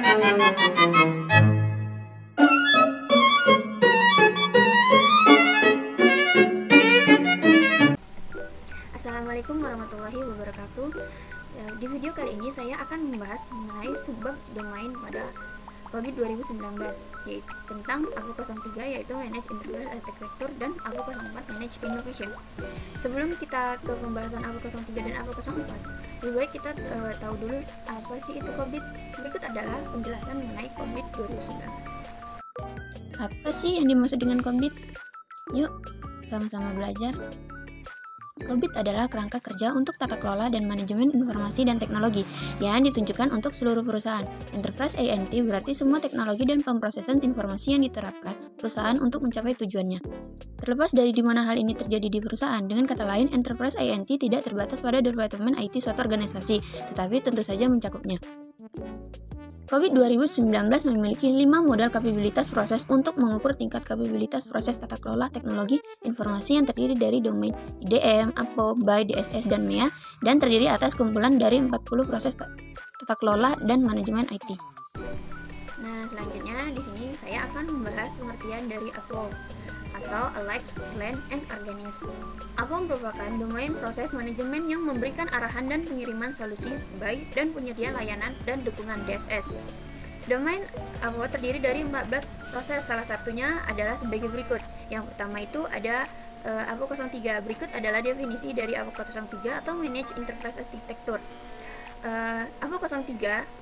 Assalamualaikum warahmatullahi wabarakatuh. Di video kali ini saya akan membahas mengenai subbab domain pada COVID 2019, yaitu tentang AVO03 yaitu Manage Enterprise Architecture dan AVO04 Manage Innovation. Sebelum kita ke pembahasan AVO03 dan AVO04, lebih baik kita tahu dulu apa sih itu COVID. Berikut adalah penjelasan mengenai COVID 2019. Apa sih yang dimaksud dengan COVID? Yuk, sama-sama belajar. COVID adalah kerangka kerja untuk tata kelola dan manajemen informasi dan teknologi yang ditunjukkan untuk seluruh perusahaan. Enterprise INT berarti semua teknologi dan pemrosesan informasi yang diterapkan perusahaan untuk mencapai tujuannya. Terlepas dari di mana hal ini terjadi di perusahaan, dengan kata lain, Enterprise INT tidak terbatas pada departemen IT suatu organisasi, tetapi tentu saja mencakupnya. COVID 2019 memiliki 5 model kapabilitas proses untuk mengukur tingkat kapabilitas proses tata kelola teknologi informasi yang terdiri dari domain IDM, APO, BY, DSS, dan MEA, dan terdiri atas kumpulan dari 40 proses tata kelola dan manajemen IT. Nah, selanjutnya di sini saya akan membahas pengertian dari APO atau Allied Plan and Organize. APO merupakan domain proses manajemen yang memberikan arahan dan pengiriman solusi BY dan penyedia layanan dan dukungan DSS. Domain APO terdiri dari 14 proses, salah satunya adalah sebagai berikut. Yang pertama itu ada APO03. Berikut adalah definisi dari APO03 atau Manage Enterprise Architecture. APO03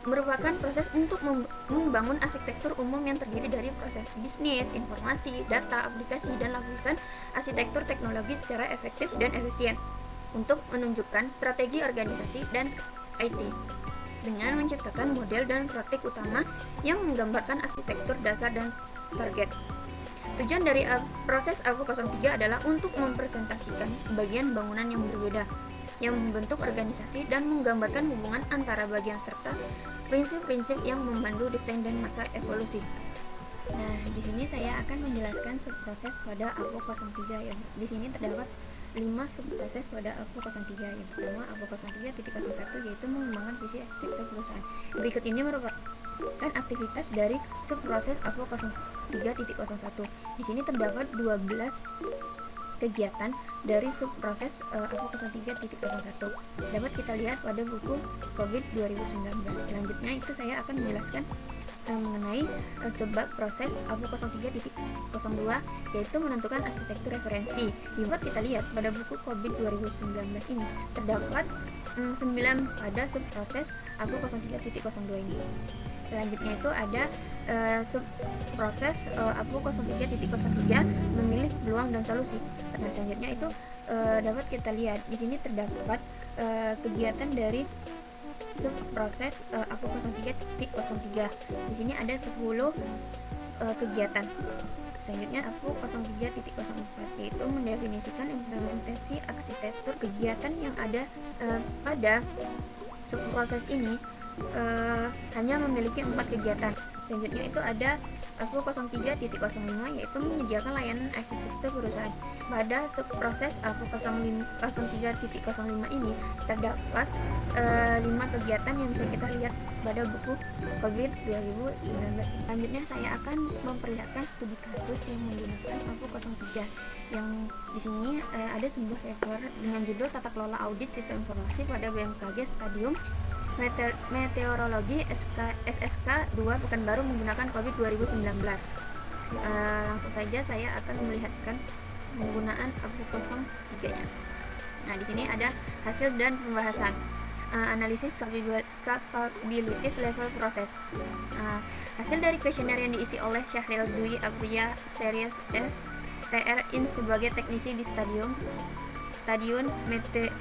merupakan proses untuk membangun arsitektur umum yang terdiri dari proses bisnis, informasi, data, aplikasi, dan lapisan arsitektur teknologi secara efektif dan efisien untuk menunjukkan strategi organisasi dan IT dengan menciptakan model dan praktik utama yang menggambarkan arsitektur dasar dan target. Tujuan dari proses APO03 adalah untuk mempresentasikan bagian bangunan yang berbeda yang membentuk organisasi dan menggambarkan hubungan antara bagian serta prinsip-prinsip yang memandu desain dan masa evolusi. Nah, di sini saya akan menjelaskan subproses pada APO03. Yang di sini terdapat 5 subproses pada APO03. Yang pertama APO03.01 yaitu mengembangkan visi arsitektur perusahaan. Berikut ini merupakan aktivitas dari subproses APO03.01. Di sini terdapat 12 kegiatan dari subproses APO03.01 dapat kita lihat pada buku COVID 2019. Selanjutnya itu saya akan menjelaskan mengenai sebab proses APO03.02 yaitu menentukan arsitektur referensi. Dapat kita lihat pada buku COVID 2019 ini terdapat 9 pada subproses APO03.02 ini. Selanjutnya itu ada subproses APO03.03 memilih peluang dan solusi. Nah, selanjutnya itu dapat kita lihat di sini terdapat kegiatan dari subproses APO03.03. Di sini ada 10 kegiatan. Selanjutnya APO03.04 yaitu mendefinisikan implementasi arsitektur kegiatan yang ada pada subproses ini hanya memiliki 4 kegiatan. Selanjutnya itu ada APO03.05 yaitu menyediakan layanan arsitektur perusahaan. Pada subproses APO03.05 ini terdapat 5 kegiatan yang bisa kita lihat pada buku COVID 2019. Selanjutnya saya akan memperlihatkan studi kasus yang menggunakan APO03. Yang di sini ada sebuah paper dengan judul Tata Kelola Audit Sistem Informasi pada BMKG Stadium Meteorologi SSK 2 Pekanbaru menggunakan COVID 2019. Langsung saja saya akan melihatkan penggunaan APO03-nya. Nah, di sini ada hasil dan pembahasan. Analisis capabilities level proses. Hasil dari kuesioner yang diisi oleh Syahril Dwi Apriya Series S TR in sebagai teknisi di Stadion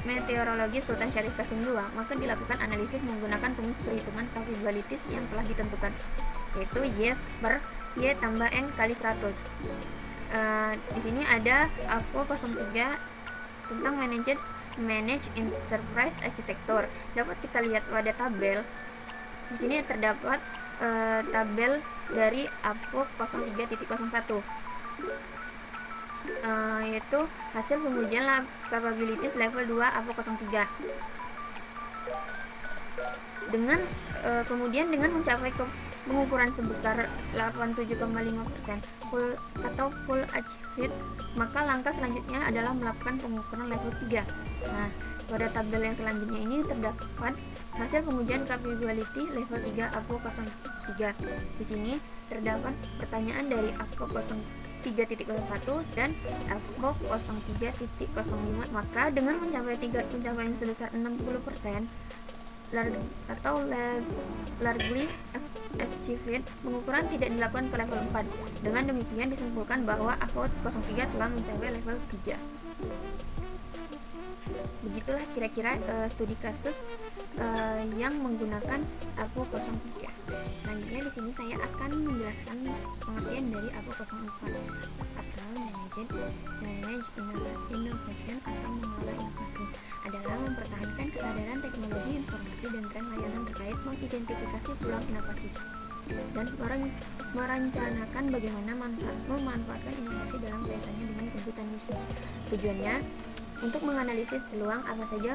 Meteorologi Sultan Syarif Qasim II, maka dilakukan analisis menggunakan rumus perhitungan capabilities yang telah ditentukan, yaitu Y per Y tambah N kali 100. Di sini ada APO03 tentang Manage Enterprise Architecture. Dapat kita lihat pada tabel. Di sini terdapat tabel dari APO03.01. Yaitu hasil pengujian capabilities level 2 APO03. Kemudian dengan mencapai pengukuran sebesar 87,5% full atau full achieved, maka langkah selanjutnya adalah melakukan pengukuran level 3. Nah, pada tabel yang selanjutnya ini terdapat hasil pengujian capability level 3 APO 03. Di sini terdapat pertanyaan dari APO 03.01 dan APO 03.05. Maka dengan mencapai pencapaian sebesar 60% atau largely achieved, pengukuran tidak dilakukan ke level 4. Dengan demikian disimpulkan bahwa APO 03 telah mencapai level 3. Begitulah kira-kira studi kasus yang menggunakan APO 03. Selanjutnya di sini saya akan menjelaskan pengertian dari APO 04 atau Manage Innovation atau mengelola inovasi, adalah mempertahankan kesadaran teknologi informasi dan tren layanan terkait mengidentifikasi peluang inovasi dan merencanakan bagaimana memanfaatkan inovasi dalam kaitannya dengan kebutuhan bisnis. Tujuannya untuk menganalisis peluang apa saja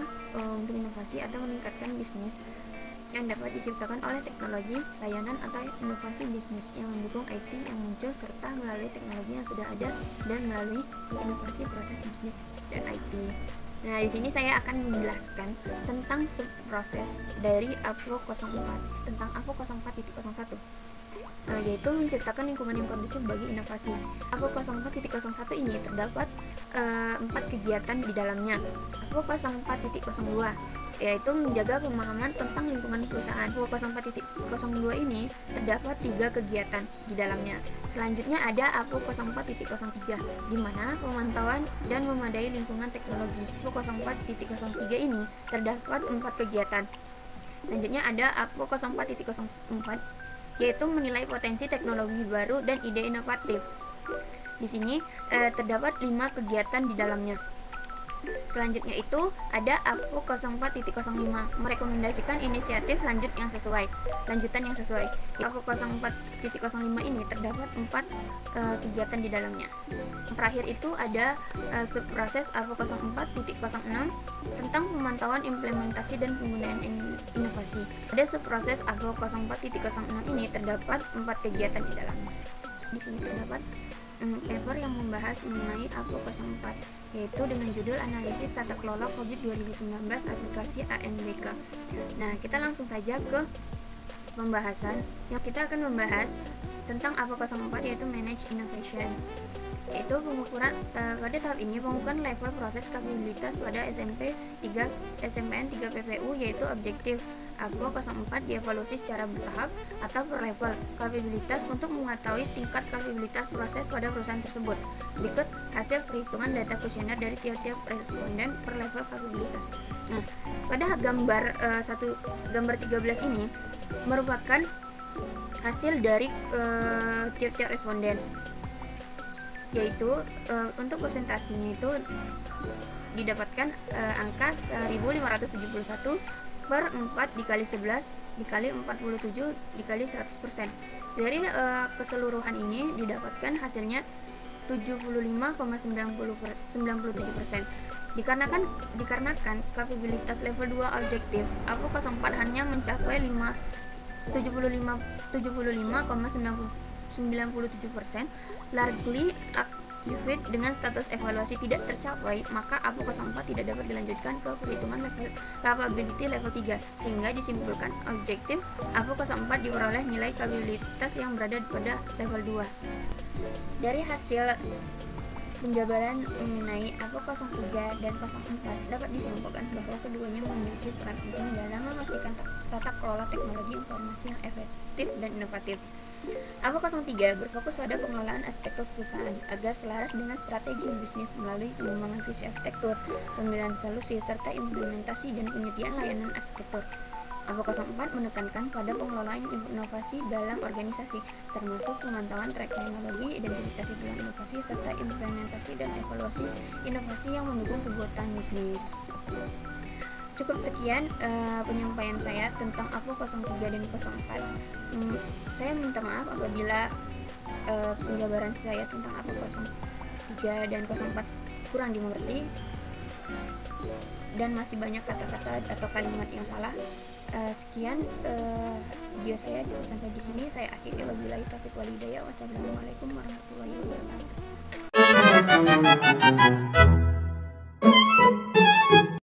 untuk inovasi atau meningkatkan bisnis yang dapat diciptakan oleh teknologi, layanan, atau inovasi bisnis yang mendukung IT yang muncul, serta melalui teknologi yang sudah ada dan melalui inovasi proses bisnis dan IT. Nah, di sini saya akan menjelaskan tentang proses dari APO 04, tentang APO 04.01. Yaitu menciptakan lingkungan yang kondusif bagi inovasi. APO 04.01 ini terdapat 4 kegiatan di dalamnya. APO 04.02 yaitu menjaga pemahaman tentang lingkungan perusahaan. APO 04.02 ini terdapat 3 kegiatan di dalamnya. Selanjutnya ada APO 04.03 di mana pemantauan dan memadai lingkungan teknologi. APO 04.03 ini terdapat 4 kegiatan. Selanjutnya ada APO 04.04 yaitu menilai potensi teknologi baru dan ide inovatif. Di sini terdapat 5 kegiatan di dalamnya. Selanjutnya itu ada APO 04.05 merekomendasikan inisiatif lanjutan yang sesuai. APO 04.05 ini terdapat 4 kegiatan di dalamnya. Terakhir itu ada subproses APO 04.06 tentang pemantauan implementasi dan penggunaan inovasi. Pada subproses APO 04.06 ini terdapat 4 kegiatan di dalamnya. Di sini terdapat paper yang membahas mengenai APO 04, yaitu dengan judul Analisis Tata Kelola COVID 2019 Aplikasi ANBK. Nah, kita langsung saja ke pembahasan. Yang kita akan membahas tentang APO 04 yaitu Manage Innovation. Yaitu pengukuran pada tahap ini pengukuran level proses kapabilitas pada SMPN 3 PPU, yaitu objektif. APO 04 dievaluasi secara bertahap atau per level kapabilitas untuk mengetahui tingkat kapabilitas proses pada perusahaan tersebut. Berikut hasil perhitungan data kuesioner dari tiap-tiap responden per level kapabilitas. Nah, pada gambar 13 ini merupakan hasil dari tiap-tiap responden, yaitu untuk presentasinya itu didapatkan angka 1571 per 4 dikali 11 dikali 47 dikali 100%. Dari keseluruhan ini didapatkan hasilnya 75,97%. Dikarenakan kapabilitas level 2 objektif, APO 04 hanya mencapai 75,97%, largely achieved dengan status evaluasi tidak tercapai, maka APO 04 tidak dapat dilanjutkan ke perhitungan level capability level 3, sehingga disimpulkan objektif APO 04 diperoleh nilai kapabilitas yang berada pada level 2. Dari hasil penjabaran mengenai APO 03 dan 04 dapat disimpulkan bahwa keduanya memiliki peran penting dalam memastikan tata kelola teknologi informasi yang efektif dan inovatif. APO 03 berfokus pada pengelolaan arsitektur perusahaan agar selaras dengan strategi bisnis melalui pengembangan visi arsitektur, pemilihan solusi, serta implementasi dan penyediaan layanan arsitektur. APO 04 menekankan pada pengelolaan inovasi dalam organisasi, termasuk pemantauan track teknologi, identifikasi peluang inovasi, serta implementasi dan evaluasi inovasi yang mendukung kebutuhan bisnis. Cukup sekian penyampaian saya tentang APO 03 dan 04. Saya minta maaf apabila penjabaran saya tentang APO 03 dan 04 kurang dimengerti dan masih banyak kata-kata atau kalimat yang salah. Sekian video saya, cukup sampai di sini. Saya akhiri, wabillahi taufiq wal hidayah. Wassalamualaikum warahmatullahi wabarakatuh.